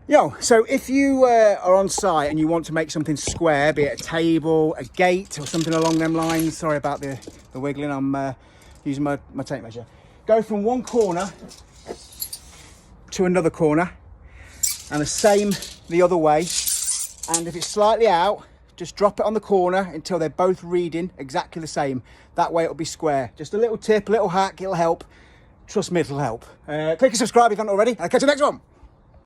Yo, so if you are on site and you want to make something square, be it a table, a gate or something along them lines, sorry about the wiggling, I'm using my tape measure. Go from one corner to another corner and the same the other way. And if it's slightly out, just drop it on the corner until they're both reading exactly the same. That way it'll be square. Just a little tip, a little hack, it'll help. Trust me, it'll help. Click and subscribe if you haven't already. I'll catch you next one.